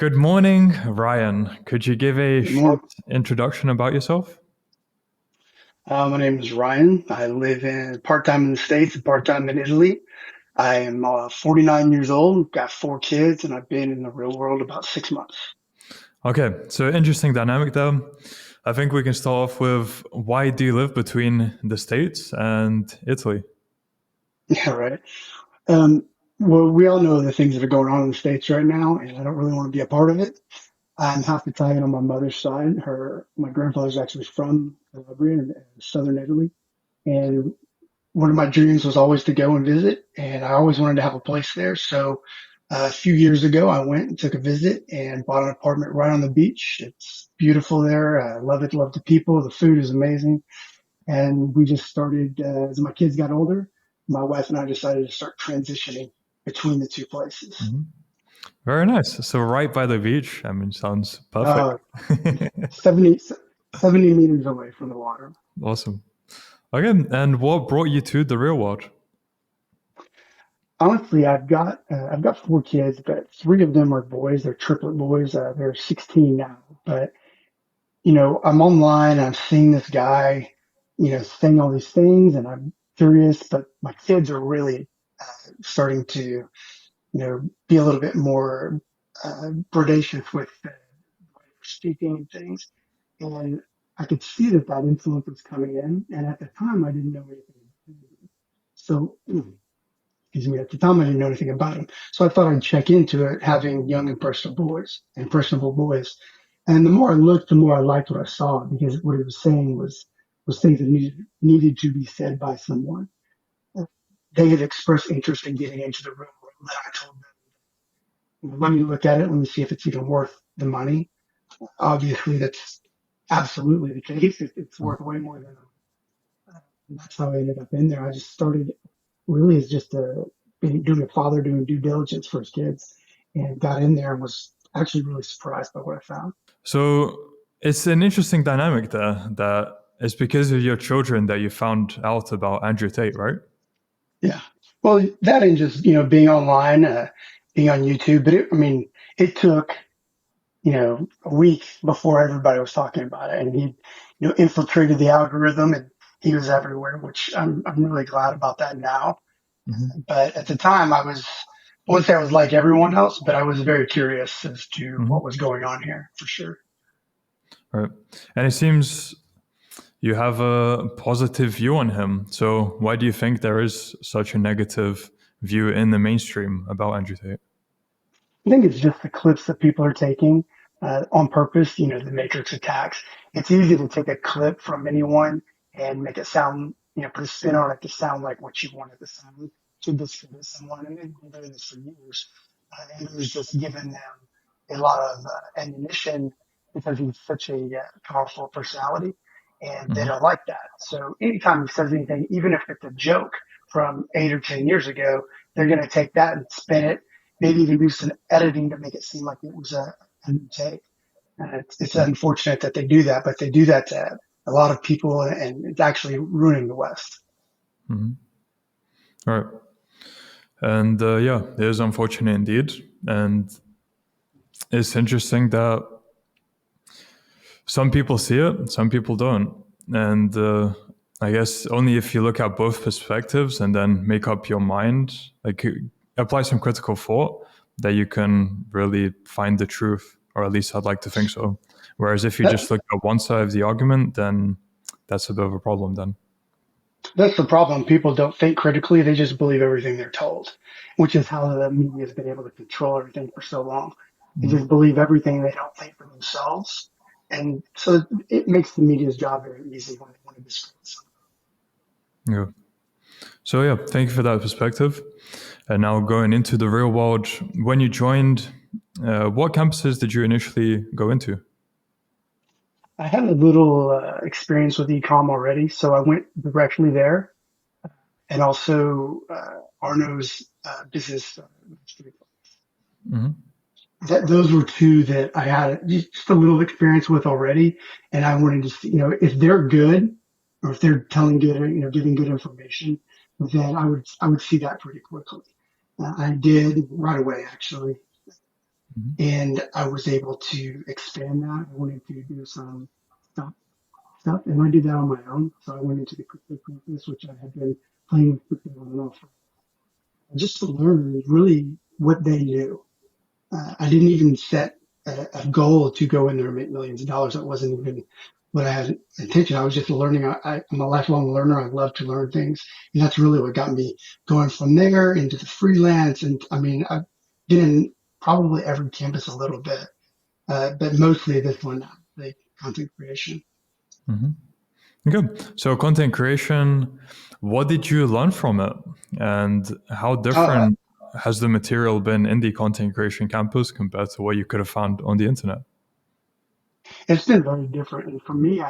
Good morning, Ryan. Could you give a Good short morning. introduction about yourself? My name is Ryan. I live in part-time in the States and part-time in Italy. I am 49 years old, got four kids, and I've been in the real world about 6 months. Okay, so interesting dynamic there. I think we can start off with why do you live between the States and Italy? Yeah, right. Um, well, we all know the things that are going on in the States right now, and I don't really want to be a part of it. I'm half Italian on my mother's side. My grandfather's actually from Calabria in southern Italy, and one of my dreams was always to go and visit, and I always wanted to have a place there. So a few years ago, I went and took a visit and bought an apartment right on the beach. It's beautiful there. I love it. Love the people. The food is amazing. And we just started, as my kids got older, my wife and I decided to start transitioning between the two places. Mhm. Very nice. So right by the beach. I mean, sounds perfect. Uh, 70, 70 meters away from the water. Awesome. Okay, and what brought you to the real world? Honestly, I've got four kids, but three of them are boys. They're triplet boys. They're 16 now, but I'm online and I'm seeing this guy, saying all these things and I'm curious, but my kids are really starting to, be a little bit more predacious with speaking and things. And I could see that that influence was coming in. And at the time, I didn't know anything. So, excuse me, at the time, I didn't know anything about him. So I thought I'd check into it, having young and personable boys. And the more I looked, the more I liked what I saw because what he was saying was things that needed to be said by someone. They had expressed interest in getting into the real world. And I told them, let me look at it. Let me see if it's even worth the money. Obviously, that's absolutely the case. It's worth way more than. And that's how I ended up in there. I just started really as just doing a father doing due diligence for his kids, and got in there and was actually really surprised by what I found. So it's an interesting dynamic there that it's because of your children that you found out about Andrew Tate, right? Yeah. Well, that and just being online, being on YouTube, but I mean, it took a week before everybody was talking about it, and he infiltrated the algorithm, and he was everywhere, which I'm really glad about that now. Hmm. But at the time, I wouldn't say I was like everyone else, but I was very curious as to Hmm. what was going on here for sure. Right. And it seems you have a positive view on him. So why do you think there is such a negative view in the mainstream about Andrew Tate? I think it's just the clips that people are taking on purpose. The Matrix attacks. It's easy to take a clip from anyone and make it sound, put a spin on it to sound like what you want it to sound to this someone. And they've been doing this for years. And it was just giving them a lot of ammunition because he's such a powerful personality, and they Hmm. don't like that. So anytime he says anything, even if it's a joke from 8 or 10 years ago, they're going to take that and spin it, maybe even do some editing to make it seem like it was a new take. It's unfortunate that they do that, but they do that to a lot of people, and it's actually ruining the West. Hmm. Right. And yeah, it is unfortunate indeed. And it's interesting that some people see it, some people don't. And I guess only if you look at both perspectives and then make up your mind, like apply some critical thought, that you can really find the truth, or at least I'd like to think so. Whereas if you That, just look at one side of the argument, then that's a bit of a problem then. that's the problem. People don't think critically; they just believe everything they're told, which is how the media has been able to control everything for so long. They Mhm. just believe everything; they don't think for themselves, and so it makes the media's job very easy when they want to discredit something. Yeah. So yeah, thank you for that perspective. And now going into the real world, when you joined, what campuses did you initially go into? I had a little experience with ecom already, so I went directly there, and also Arno's business mastery. Hmm. Those were two that I had just a little experience with already, and I wanted to see, if they're good or if they're telling good, giving good information, then I would see that pretty quickly. I did right away, actually. Mhm. and I was able to expand that. I wanted to do some stuff, and I did that on my own. So I went into the crypto campus, which I had been playing with crypto on and off, just to learn really what they knew. I didn't even set a goal to go in there and make millions of dollars. That wasn't even what I had intention. I was just learning. I'm a lifelong learner. I love to learn things. And that's really what got me going from there into the freelance. And I mean, I've been in probably every campus a little bit, but mostly this one, the content creation. Mhm. Good. So content creation, what did you learn from it? And how Uh, different has the material been in the content creation campus compared to what you could have found on the internet? it's been very different. And for me,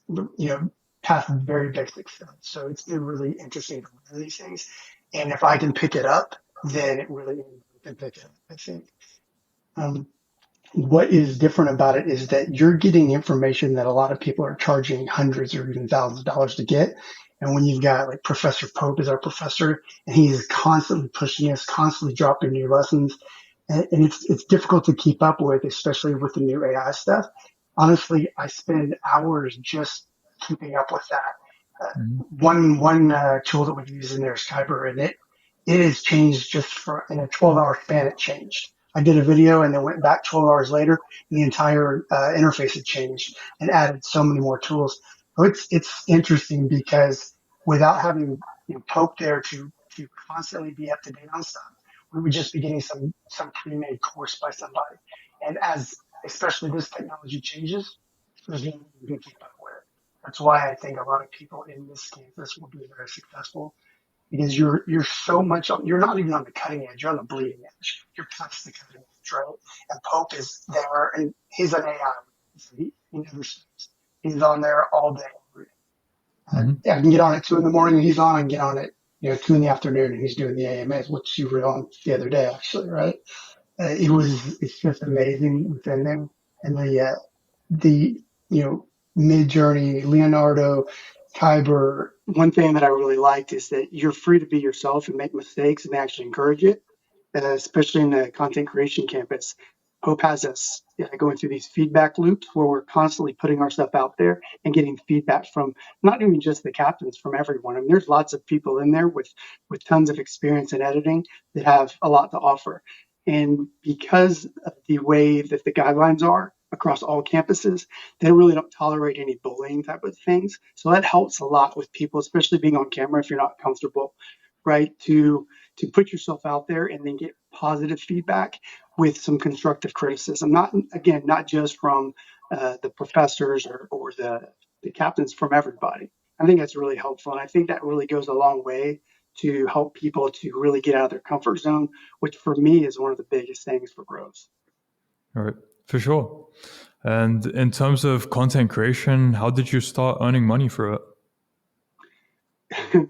you know, past very basic stuff. So it's been really interesting to learn these things. And if I can pick it up, then it really can pick it up, I think. Um, what is different about it is that you're getting information that a lot of people are charging hundreds or even thousands of dollars to get. And when you've got like Professor Pope is our professor, and he's constantly pushing us, constantly dropping new lessons, and it's difficult to keep up with, especially with the new AI stuff. Honestly, I spend hours just keeping up with that. Mhm. One tool that we use in there is Kyber, and it has changed just for in a 12-hour span. It changed. I did a video and then went back 12 hours later, and the entire interface had changed and added so many more tools. So it's interesting because without having Pope there to constantly be up to date on stuff, we would just be getting some pre-made course by somebody. And as especially this technology changes, there's no way you can keep up with it. That's why I think a lot of people in this campus will be very successful because you're so much on, you're not even on the cutting edge, you're on the bleeding edge. You're past the cutting edge, right? And Pope is there, and he's an AI. So he never sleeps. He's on there all day. Mhm. Yeah, I can get on at 2 in the morning, and he's on. I can get on at 2 in the afternoon, and he's doing the AMAs, which you were on the other day, actually, right? It's just amazing within them, and the Mid Journey, Leonardo, Kyber. One thing that I really liked is that you're free to be yourself and make mistakes, and they actually encourage it, especially in the content creation campus. Hope has us going through these feedback loops where we're constantly putting our stuff out there and getting feedback from not even just the captains, from everyone. I mean, there's lots of people in there with tons of experience in editing that have a lot to offer. And because of the way that the guidelines are across all campuses, they really don't tolerate any bullying type of things. So that helps a lot with people, especially being on camera if you're not comfortable, right? To put yourself out there and then get positive feedback with some constructive criticism. Not again, not just from the professors or the captains, from everybody. I think that's really helpful, and I think that really goes a long way to help people to really get out of their comfort zone, which for me is one of the biggest things for growth. All right, for sure. And in terms of content creation, how did you start earning money for it?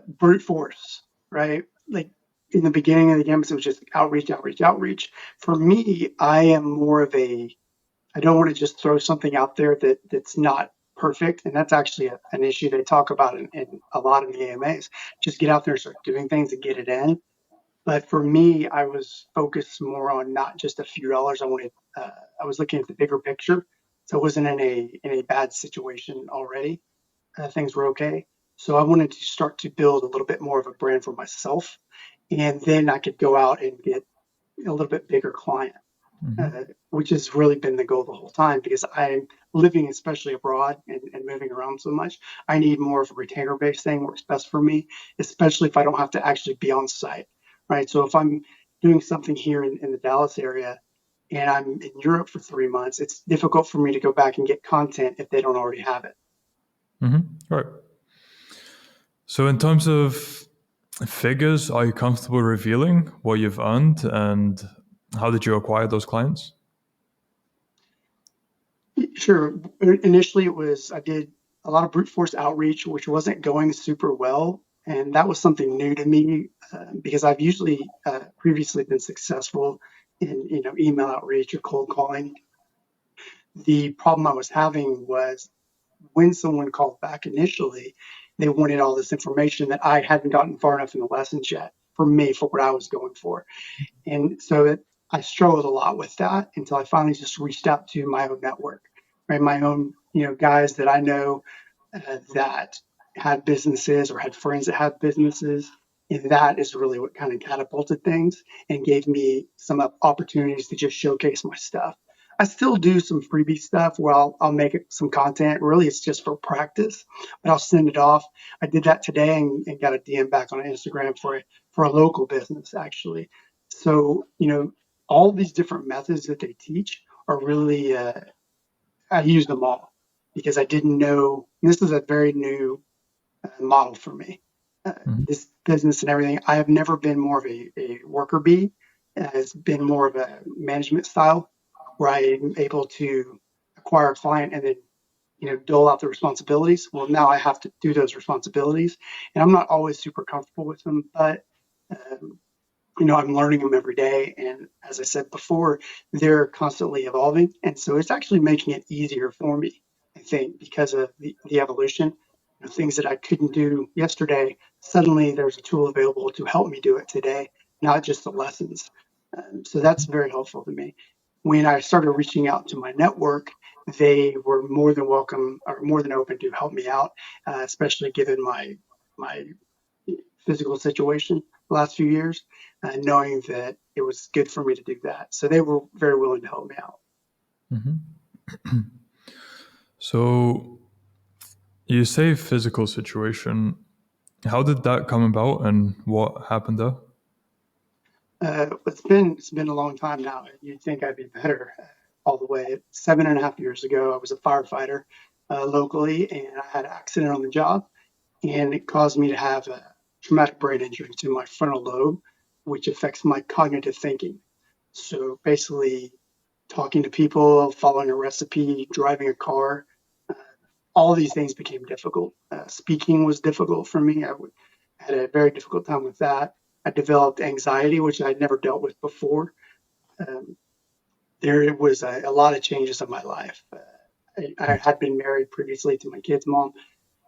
Brute force, right? Like in the beginning of the campus, it was just outreach, outreach, outreach. For me, I am more of I don't want to just throw something out there that's not perfect. And that's actually an issue they talk about in a lot of the AMAs. Just get out there and start doing things and get it in. But for me, I was focused more on not just a few dollars. I was looking at the bigger picture. So I wasn't in a bad situation already. Things were okay. So I wanted to start to build a little bit more of a brand for myself, and then I could go out and get a little bit bigger client, Mhm. which has really been the goal the whole time because I'm living, especially abroad and moving around so much. I need more of a retainer based thing, works best for me, especially if I don't have to actually be on site, right? So if I'm doing something here in the Dallas area and I'm in Europe for 3 months, it's difficult for me to go back and get content if they don't already have it. Mhm. All right. So, in terms of figures, are you comfortable revealing what you've earned and how did you acquire those clients? Sure. Initially, I did a lot of brute force outreach, which wasn't going super well. And that was something new to me because I've usually previously been successful in email outreach or cold calling. The problem I was having was when someone called back initially, they wanted all this information that I hadn't gotten far enough in the lessons yet. for me, for what I was going for. And so I struggled a lot with that until I finally just reached out to my own network, right? My own, guys that I know that had businesses or had friends that had businesses. And that is really what kind of catapulted things and gave me some opportunities to just showcase my stuff. I still do some freebie stuff where I'll make some content. Really, it's just for practice, but I'll send it off. I did that today and got a DM back on Instagram for a local business, actually. So, all these different methods that they teach are really, I use them all because I didn't know this is a very new model for me. Mhm. This business and everything, I have never been more of a worker bee. It's been more of a management style where I'm able to acquire a client and then dole out the responsibilities. Well, now I have to do those responsibilities, and I'm not always super comfortable with them, but um, I'm learning them every day. And as I said before, they're constantly evolving. And so it's actually making it easier for me, I think, because of the evolution. Things that I couldn't do yesterday, suddenly there's a tool available to help me do it today, not just the lessons. So that's very helpful to me. When I started reaching out to my network, they were more than welcome or more than open to help me out, especially given my physical situation the last few years, knowing that it was good for me to do that. So they were very willing to help me out. Mhm. So you say physical situation. How did that come about and what happened there? It's been a long time now. You'd think I'd be better all the way. 7.5 years ago, I was a firefighter locally, and I had an accident on the job, and it caused me to have a traumatic brain injury to my frontal lobe, which affects my cognitive thinking. So basically, talking to people, following a recipe, driving a car, uh, all these things became difficult. Speaking was difficult for me. Had a very difficult time with that. I developed anxiety, which I'd never dealt with before. Um, there was a lot of changes in my life. I had been married previously to my kid's mom.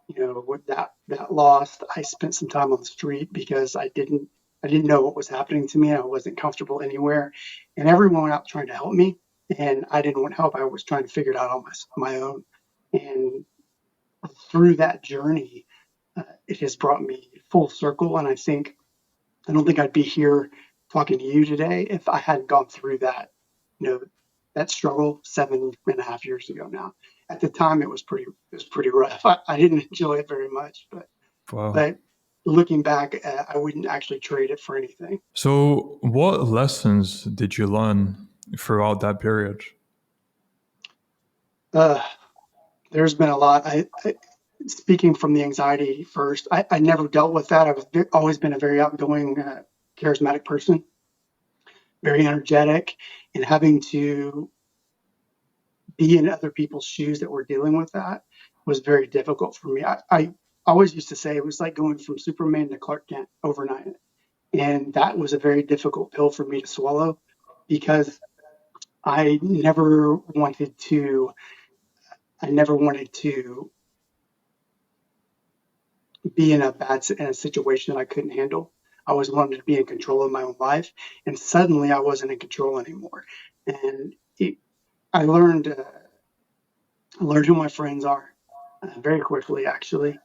With that lost, I spent some time on the street because I didn't know what was happening to me. I wasn't comfortable anywhere, and everyone went out trying to help me, and I didn't want help. I was trying to figure it out on my own. And through that journey, it has brought me full circle. And I don't think I'd be here talking to you today if I hadn't gone through you know, that struggle 7.5 years ago now. At the time, it was pretty rough. I didn't enjoy it very much, but Wow. but looking back, I wouldn't actually trade it for anything. So what lessons did you learn throughout that period? Uh, there's been a lot. Speaking from the anxiety first, I never dealt with that. Always been a very outgoing, charismatic person, very energetic, and having to be in other people's shoes that were dealing with that was very difficult for me. I always used to say it was like going from Superman to Clark Kent overnight. And that was a very difficult pill for me to swallow because I never wanted to, I never wanted to be in a situation that I couldn't handle. I always wanted to be in control of my own life. And suddenly I wasn't in control anymore. And I learned who my friends are very quickly, actually.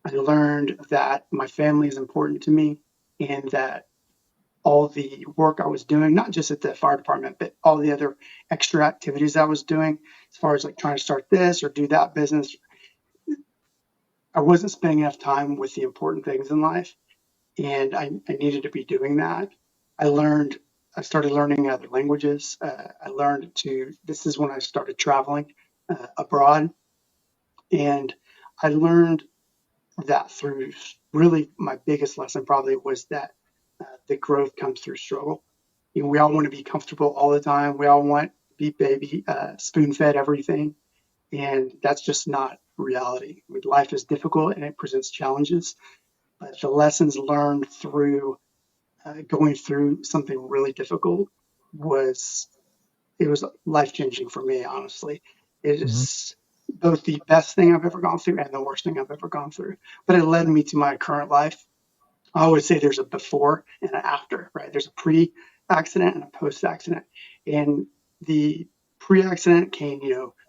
I learned that my family is important to me and that all the work I was doing, not just at the fire department, but all the other extra activities I was doing, as far as like trying to start this or do that business, I wasn't spending enough time with the important things in life. And I needed to be doing that. I learned, I started learning other languages. This is when I started traveling abroad. And I learned that through really my biggest lesson probably was that the growth comes through struggle. We all want to be comfortable all the time. We all want to be baby spoon fed everything, and that's just not reality. I mean, life is difficult and it presents challenges, but the lessons learned through going through something really difficult was it was life changing for me. Honestly, it Mhm. is both the best thing I've ever gone through and the worst thing I've ever gone through. But it led me to my current life, I always say there's a before and an after, right? There's a pre-accident and a post-accident. And the pre-accident came,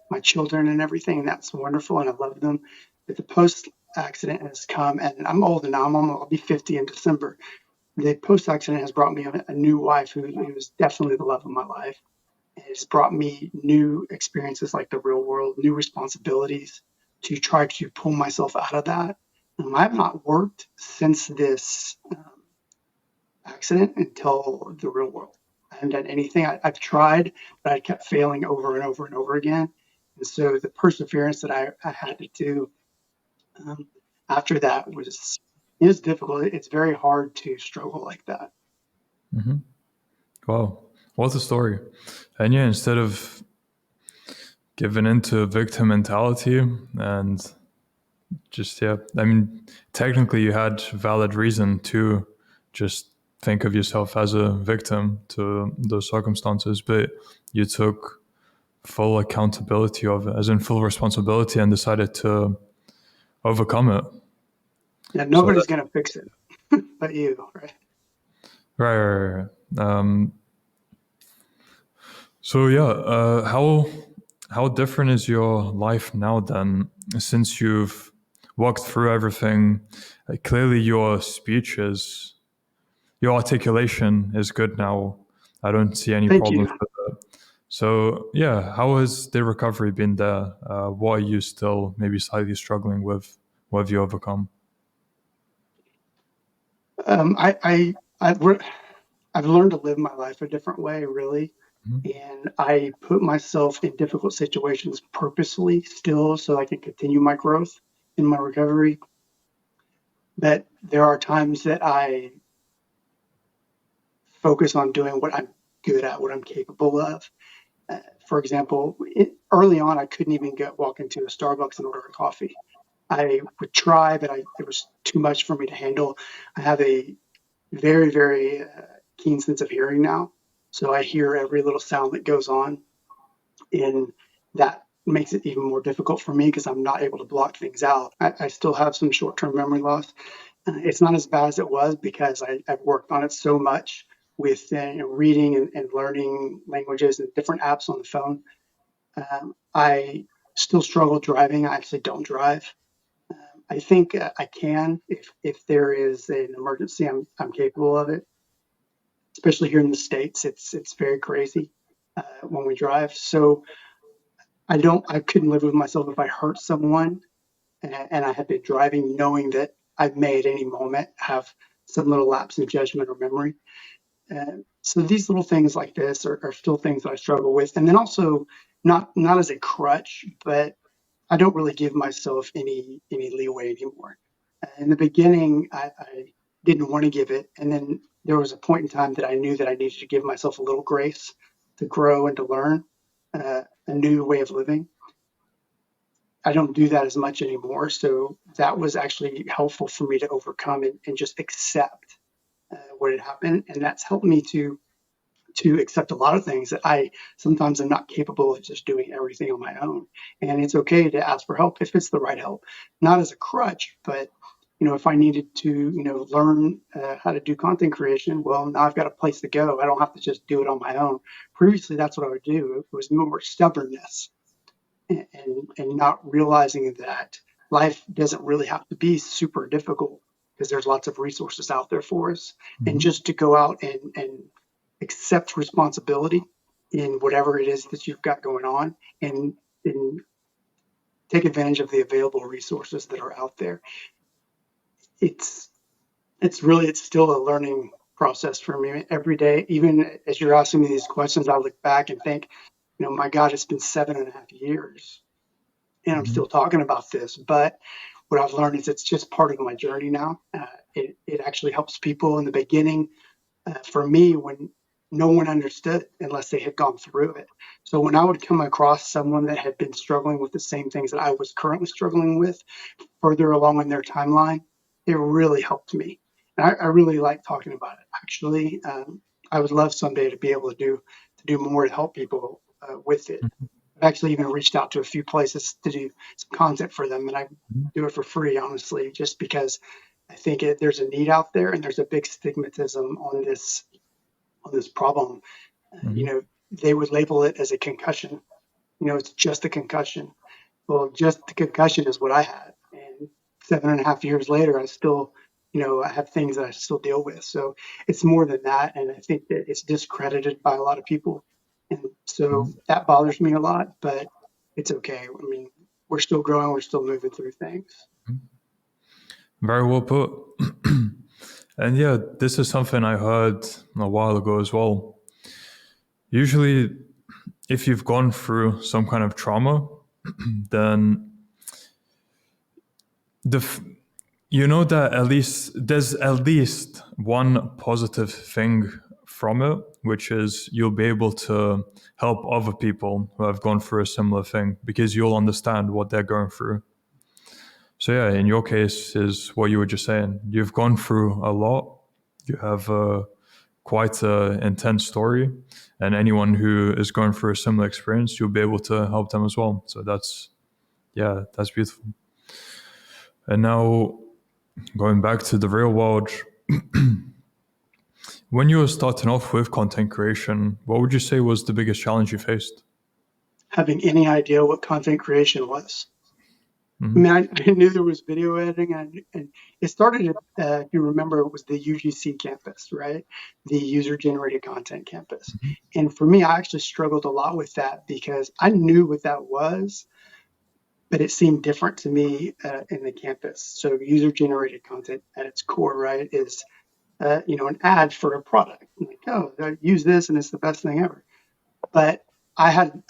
my children and everything, and that's wonderful, and I love them. But the post-accident has come, and I'm older now. I'll be 50 in December. The post-accident has brought me a new wife who was definitely the love of my life. It's brought me new experiences like the real world, new responsibilities to try to pull myself out of that. I have not worked since this accident until the real world. I haven't done anything. I've tried, but I kept failing over and over and over again. And so the perseverance that I had to do um, after that was is difficult. It's very hard to struggle like that. Hmm. Wow, what a story! And yeah, instead of giving into victim mentality and just yeah, I mean, technically you had valid reason to just think of yourself as a victim to those circumstances, but you took full accountability of it, as in full responsibility, and decided to overcome it. Yeah, So nobody's that, going to fix it but you, right? right. So yeah, how different is your life now then, since you've walked through everything? Clearly, your speech is your articulation is good now. I don't see any Thank problems you. with it. So yeah, how has the recovery been there? What are you still maybe slightly struggling with? What have you overcome? Um, I, I, I've, I've learned to live my life a different way, really. Mhm. And I put myself in difficult situations purposely still so I can continue my growth in my recovery. But there are times that I focus on doing what I'm good at, what I'm capable of. Uh, for example, early on, I couldn't even walk into a Starbucks and order a coffee. I would try, but it was too much for me to handle. I have a very, very keen sense of hearing now. So I hear every little sound that goes on, and that makes it even more difficult for me because I'm not able to block things out. I still have some short term memory loss. It's not as bad as it was because I've worked on it so much with reading and learning languages and different apps on the phone. I still struggle driving. I actually don't drive. I think I can if there is an emergency. I'm capable of it, especially here in the states. It's very crazy when we drive. So I couldn't live with myself if I hurt someone and I had been driving knowing that I may at any moment have some little lapse in judgment or memory. So these little things like this are still things that I struggle with. And then also not as a crutch, but I don't really give myself any leeway anymore. In the beginning, I didn't want to give it, and then there was a point in time that I knew that I needed to give myself a little grace to grow and to learn a new way of living. I don't do that as much anymore, so that was actually helpful for me to overcome and just accept what had happened, and that's helped me to accept a lot of things that I sometimes am not capable of just doing everything on my own. And it's okay to ask for help if it's the right help, not as a crutch, but if I needed to, learn how to do content creation, well, now I've got a place to go. I don't have to just do it on my own. Previously, that's what I would do. It was more stubbornness and not realizing that life doesn't really have to be super difficult because there's lots of resources out there for us. And Mhm. just to go out and accept responsibility in whatever it is that you've got going on and take advantage of the available resources that are out there. It's it's still a learning process for me every day. Even as you're asking me these questions, I look back and think, my God, it's been 7.5 years and I'm Mhm. still talking about this. But what I've learned is it's just part of my journey now. It actually helps people in the beginning. For me, when no one understood unless they had gone through it. So when I would come across someone that had been struggling with the same things that I was currently struggling with further along in their timeline, it really helped me. And I really like talking about it. Actually, I would love someday to be able to do more to help people with it. I've actually even reached out to a few places to do some content for them, and I Mhm. do it for free, honestly, just because. I think there's a need out there, and there's a big stigmatism on this problem. You Hmm. know, they would label it as a concussion. You know, it's just a concussion. Well, just the concussion is what I had, and 7.5 years later, I still, I have things that I still deal with. So it's more than that, and I think that it's discredited by a lot of people, and so Hmm. that bothers me a lot. But it's okay. I mean, we're still growing. We're still moving through things. Very well put. And yeah, this is something I heard a while ago as well. Usually, if you've gone through some kind of trauma, then the you know that at least there's at least one positive thing from it, which is you'll be able to help other people who have gone through a similar thing because you'll understand what they're going through. So yeah, in your case is what you were just saying. You've gone through a lot. You have quite an intense story, and anyone who is going through a similar experience, you'll be able to help them as well. So that's beautiful. And now going back to the real world, when you were starting off with content creation, what would you say was the biggest challenge you faced? Having any idea what content creation was. I Mm-hmm. mean, I knew there was video editing, and it started, if you remember, it was the UGC campus, right? The user generated content campus. And for me, I actually struggled a lot with that because I knew what that was, but it seemed different to me in the campus. So user generated content at its core, right, is an ad for a product. Like, oh, use this, and it's the best thing ever. But I had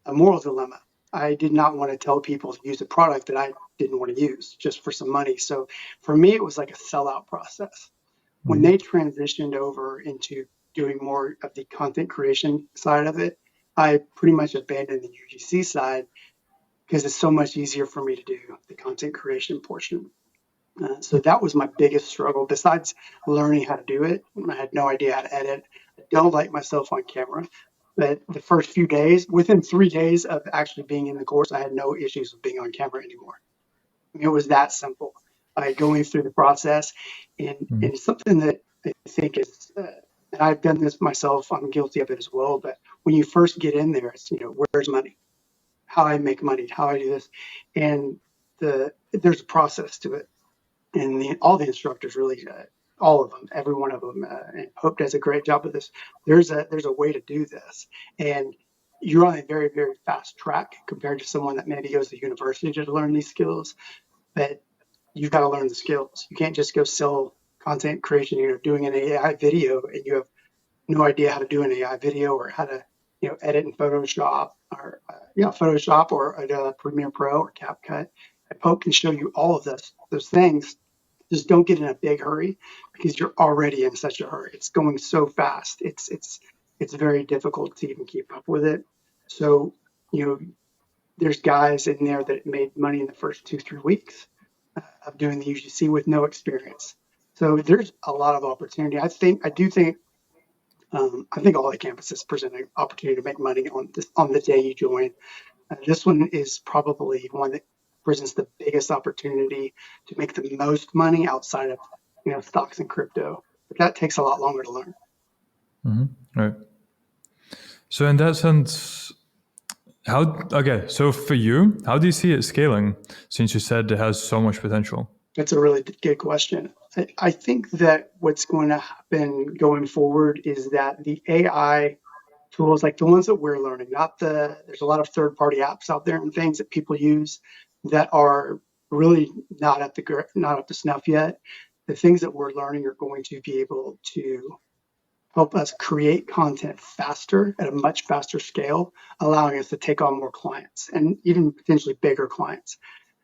a moral dilemma. I did not want to tell people to use a product that I didn't want to use just for some money. So for me, it was like a sellout process. When Mm-hmm. they transitioned over into doing more of the content creation side of it, I pretty much abandoned the UGC side because it's so much easier for me to do the content creation portion. So that was my biggest struggle. Besides learning how to do it, I had no idea how to edit. I don't like myself on camera. But the first few days, within 3 days of actually being in the course, I had no issues with being on camera anymore. I mean, it was that simple. Going through the process, and something that I think is, and I've done this myself. I'm guilty of it as well. But when you first get in there, it's where's money? How I make money? How I do this? And there's a process to it, and all the instructors really, all of them, every one of them, and Hope does a great job of this. There's a way to do this, and you're on a very very fast track compared to someone that maybe goes to university to learn these skills. But you've got to learn the skills. You can't just go sell content creation. Doing an AI video, and you have no idea how to do an AI video or how to edit in Photoshop or Photoshop or Premiere Pro or CapCut. And Pope can show you all of those things. Just don't get in a big hurry because you're already in such a hurry. It's going so fast. It's very difficult to even keep up with it. So you know there's guys in there that made money in the first 2 3 weeks of doing the UGC with no experience. So there's a lot of opportunity. I think all the campuses present an opportunity to make money on the day you join. This one is probably one that presents the biggest opportunity to make the most money outside of stocks and crypto. But that takes a lot longer to learn. Mm-hmm. Right. So in that sense, so for you, how do you see it scaling since you said it has so much potential? That's a really good question. I think that what's going to happen going forward is that the AI tools, like the ones that we're learning, there's a lot of third-party apps out there and things that people use that are really not up to snuff yet. The things that we're learning are going to be able to help us create content faster at a much faster scale, allowing us to take on more clients and even potentially bigger clients.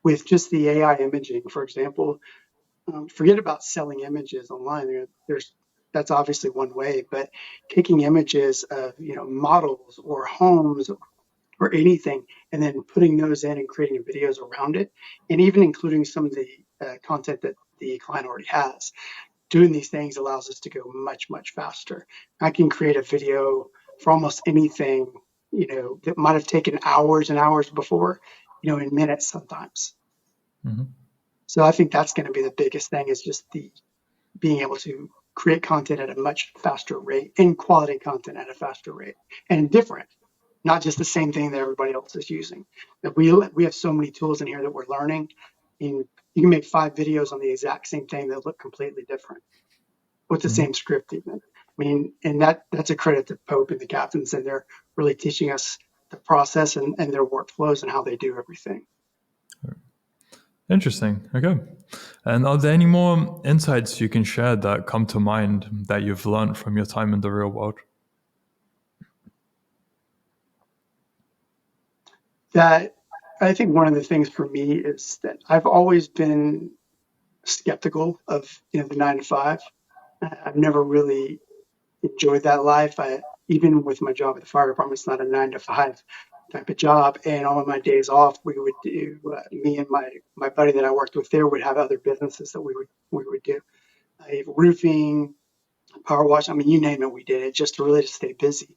With just the AI imaging, for example, forget about selling images online. That's obviously one way, but taking images of models or homes or anything, and then putting those in and creating videos around it, and even including some of the content that the client already has. Doing these things allows us to go much much faster. I can create a video for almost anything that might have taken hours and hours before, in minutes sometimes. Mhm. So I think that's going to be the biggest thing, is just the being able to create content at a much faster rate, and quality content at a faster rate, and different, not just the same thing that everybody else is using. That we have so many tools in here that we're learning. And you can make 5 videos on the exact same thing that look completely different with the Mhm. same script even. I mean, and that's a credit to Pope and the captains, and they're really teaching us the process and their workflows and how they do everything. Interesting. Okay. And are there any more insights you can share that come to mind that you've learned from your time in the real world? That I think one of the things for me is that I've always been skeptical of, the 9 to 5. I've never really enjoyed that life. Even with my job at the fire department, it's not a 9 to 5 type of job. And all of my days off, we would do. Me and my buddy that I worked with there would have other businesses that we would do, roofing, power wash. I mean, you name it, we did it just to really stay busy.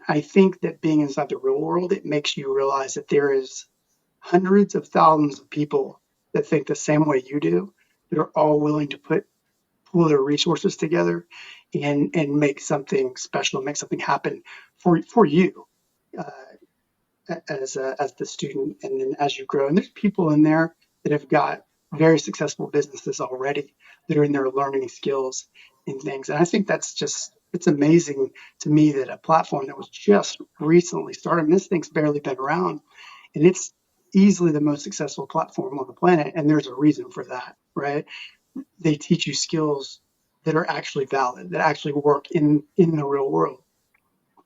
I think that being inside the real world, it makes you realize that there is hundreds of thousands of people that think the same way you do, that are all willing to pool their resources together and make something special, make something happen for you, uh, as the student, and then as you grow. And there's people in there that have got very successful businesses already, that are in there learning skills and things. And I think it's amazing to me that a platform that was just recently started, and this thing's barely been around, and it's easily the most successful platform on the planet. And there's a reason for that, right? They teach you skills that are actually valid, that actually work in the real world.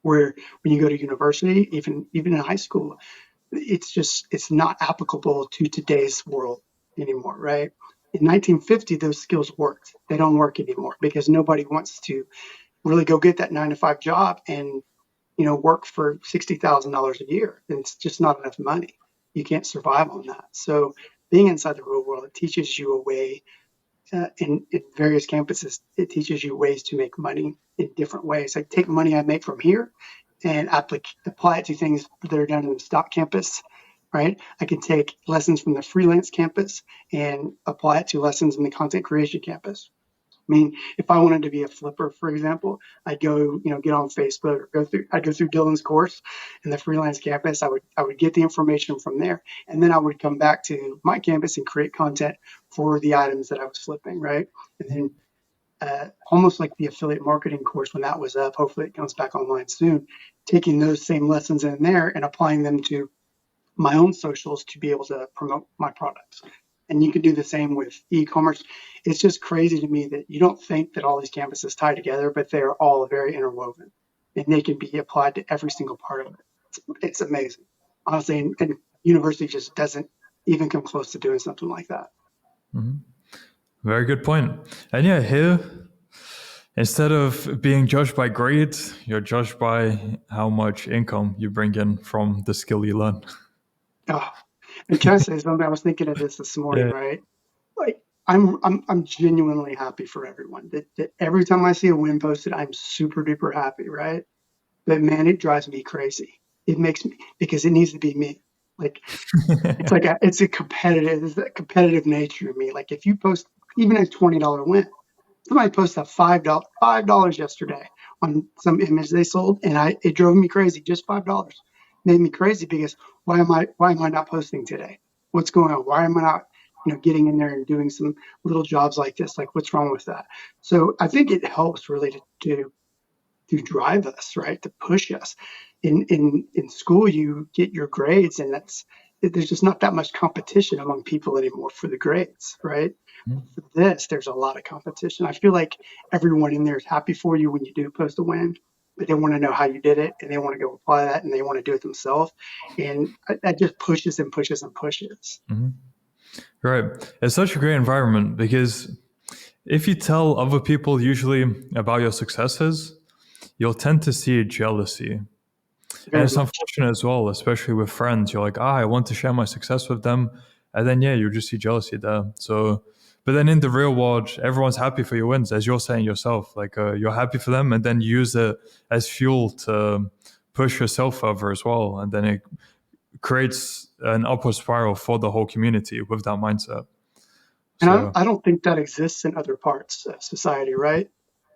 Where when you go to university, even in high school, it's not applicable to today's world anymore, right? In 1950, those skills worked. They don't work anymore because nobody wants to really go get that 9 to 5 job and work for $60,000 a year. And it's just not enough money. You can't survive on that. So being inside the real world, it teaches you a way, in various campuses, it teaches you ways to make money in different ways. I take money I make from here and apply it to things that are done in the stock campus, right? I can take lessons from the freelance campus and apply it to lessons in the content creation campus. I mean, if I wanted to be a flipper, for example, I'd go, get on Facebook, or I'd go through Dylan's course in the freelance campus. I would get the information from there, and then I would come back to my campus and create content for the items that I was flipping, right? And then, almost like the affiliate marketing course when that was up, hopefully it comes back online soon, taking those same lessons in there and applying them to my own socials to be able to promote my products. And you can do the same with e-commerce. It's just crazy to me that you don't think that all these campuses tie together, but they're all very interwoven, and they can be applied to every single part of it. It's amazing, honestly. And university just doesn't even come close to doing something like that. Very good point. And yeah, here, instead of being judged by grades, you're judged by how much income you bring in from the skill you learn. Oh, and can I say something? I was thinking of this morning, Yeah. right? Like, I'm genuinely happy for everyone. That every time I see a win posted, I'm super duper happy, right? But man, it drives me crazy. It makes me, because it needs to be me. Like, it's a competitive nature in me. Like, if you post even a $20 win, somebody posted a $5 yesterday on some image they sold, and it drove me crazy. Just $5 made me crazy, because why am I not posting today? What's going on? Why am I not getting in there and doing some little jobs like this? Like, what's wrong with that? So I think it helps really to drive us, right? To push us. In school, you get your grades, and there's just not that much competition among people anymore for the grades, right? For this, there's a lot of competition. I feel like everyone in there is happy for you when you do post a win, but they want to know how you did it, and they want to go apply that, and they want to do it themselves. And that just pushes and pushes and pushes. Right. It's such a great environment because if you tell other people usually about your successes, you'll tend to see jealousy. And Very it's much. unfortunate as well, especially with friends. You're like, I want to share my success with them. And then, yeah, you just see jealousy there. So, but then in the real world, everyone's happy for your wins, as you're saying yourself. Like, you're happy for them, and then you use it as fuel to push yourself further as well. And then it creates an upward spiral for the whole community with that mindset. And So I don't think that exists in other parts of society, right?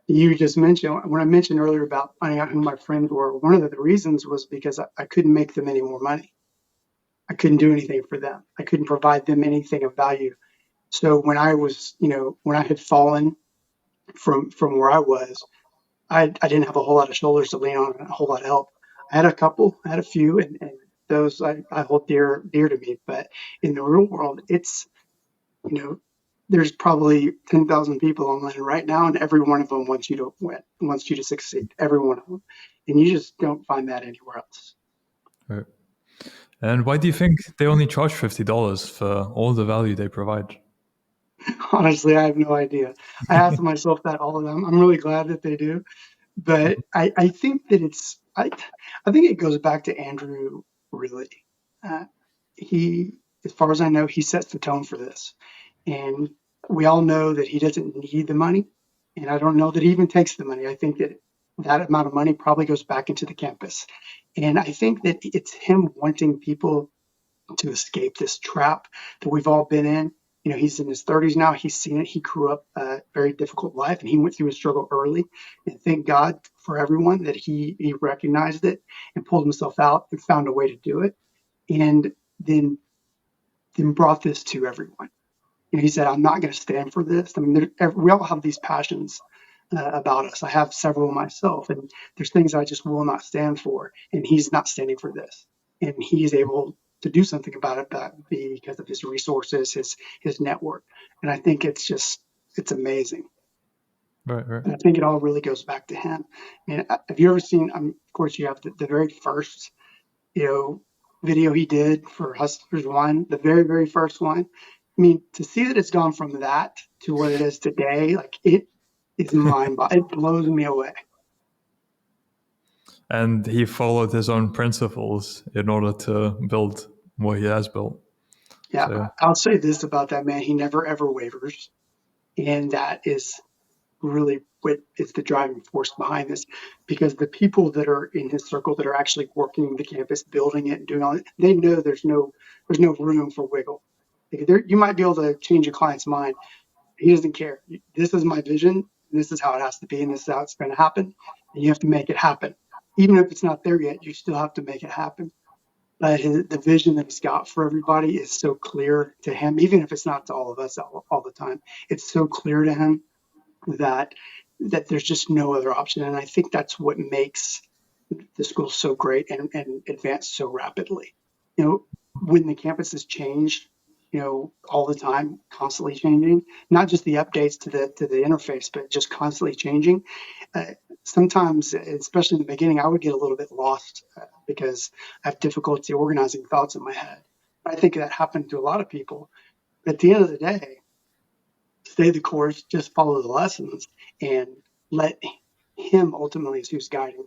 You just mentioned when I mentioned earlier about finding out who my friends were. One of the reasons was because I couldn't make them any more money. I couldn't do anything for them. I couldn't provide them anything of value. So when I was, when I had fallen from where I was, I didn't have a whole lot of shoulders to lean on and a whole lot of help. I had a couple, I had a few, and those I hold dear to me. But in the real world, it's you know, there's probably 10,000 people online right now, and every one of them wants you to win, wants you to succeed. Every one of them, and you just don't find that anywhere else. right. And why do you think they only charge $50 for all the value they provide? Honestly, I have no idea. I ask myself that all the time. I'm really glad that they do, but I think that I think it goes back to Andrew. Really, uh, he, as far as I know, he sets the tone for this, and we all know that he doesn't need the money, and I don't know that he even takes the money. I think that that amount of money probably goes back into the campus, and I think that it's him wanting people to escape this trap that we've all been in. He's in his 30s now. He's seen it. He grew up a very difficult life, and he went through his struggle early. And thank God for everyone that he recognized it and pulled himself out and found a way to do it, and then then brought this to everyone. He said, "I'm not going to stand for this." I mean, we all have these passions about us. I have several myself, and there's things I just will not stand for. And he's not standing for this, and he's able to do something about it because of his resources, his network. And I think it's amazing. Right, right. And I think it all really goes back to him. I mean, have you ever seen? Of course, you have the very first you know, video he did for Hustlers One, the very, very first one. I mean, to see that it's gone from that to what it is today, like it is it blows me away. And he followed his own principles in order to build what he has built. Yeah, So I'll say this about that man. He never ever wavers. And that is really what is the driving force behind this, because the people that are in his circle that are actually working the campus, building it and doing all it, they know there's no room for wiggle. Like you might be able to change a client's mind. He doesn't care. This is my vision. And this is how it has to be, and this is how it's going to happen. And you have to make it happen, even if it's not there yet. You still have to make it happen. But the vision that he's got for everybody is so clear to him, even if it's not to all of us all the time. It's so clear to him that there's just no other option. And I think that's what makes the school so great and advance so rapidly. When the campuses change, all the time, constantly changing, not just the updates to the interface, but just constantly changing. Uh, Sometimes, especially in the beginning, I would get a little bit lost because I have difficulty organizing thoughts in my head. I think that happened to a lot of people. But at the end of the day, stay the course, just follow the lessons, and let him ultimately is who's guiding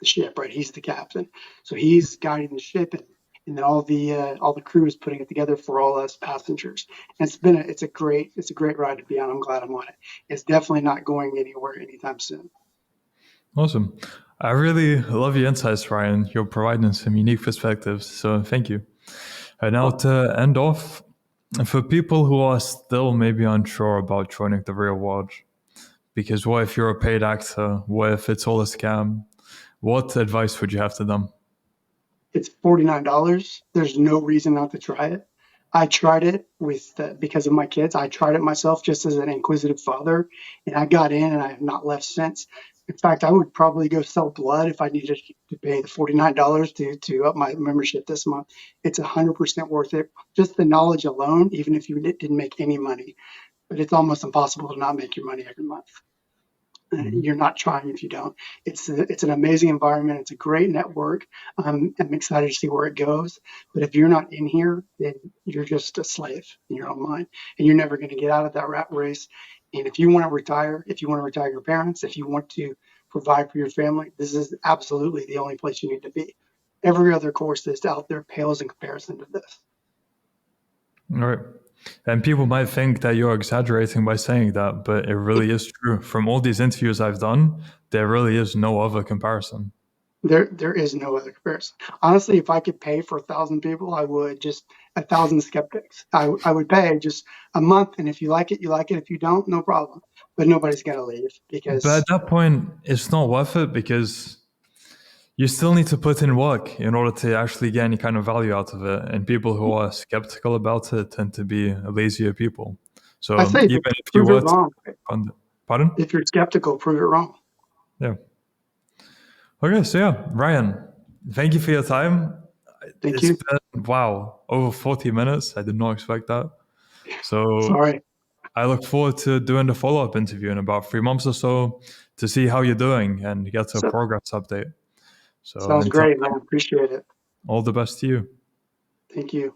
the ship, right? He's the captain, so he's guiding the ship, and then all the crew is putting it together for all us passengers. And it's a great ride to be on. I'm glad I'm on it. It's definitely not going anywhere anytime soon. awesome. I really love your insights, Ryan. You're providing some unique perspectives. So thank you. And now Well, to end off, for people who are still maybe unsure about joining the real world, because what if you're a paid actor? What if it's all a scam? What advice would you have to them? it's $49. There's no reason not to try it. I tried it because of my kids. I tried it myself just as an inquisitive father, and I got in, and I have not left since. In fact, I would probably go sell blood if I needed to pay the $49 to up my membership this month. It's 100% worth it. Just the knowledge alone, even if you didn't make any money, but it's almost impossible to not make your money every month. Mhm. You're not trying if you don't. It's an amazing environment. It's a great network. I'm excited to see where it goes. But if you're not in here, then you're just a slave in your own mind, and you're never going to get out of that rat race. And if you want to retire, if you want to retire your parents, if you want to provide for your family, this is absolutely the only place you need to be. Every other course that's out there pales in comparison to this. All right. And people might think that you're exaggerating by saying that, but it really is true. From all these interviews I've done, there really is no other comparison. There is no other comparison. Honestly, if I could pay for 1,000 people, I would. Just 1,000 skeptics. I would pay just a month, and if you like it, you like it. If you don't, no problem. But nobody's gonna leave But at because that point, it's not worth it because you still need to put in work in order to actually get any kind of value out of it. And people who are skeptical about it tend to be lazier people. I So say even if you prove it were to wrong. fund it, pardon? If you're skeptical, prove it wrong. Yeah. Okay. So yeah, Ryan, thank you for your time. Thank It's you. been, wow, over 40 minutes. I did not expect that. So Sorry. I look forward to doing the follow up interview in about 3 months or so to see how you're doing and get a So, progress update. So sounds until great, man. then, Appreciate it. all the best to you. Thank you.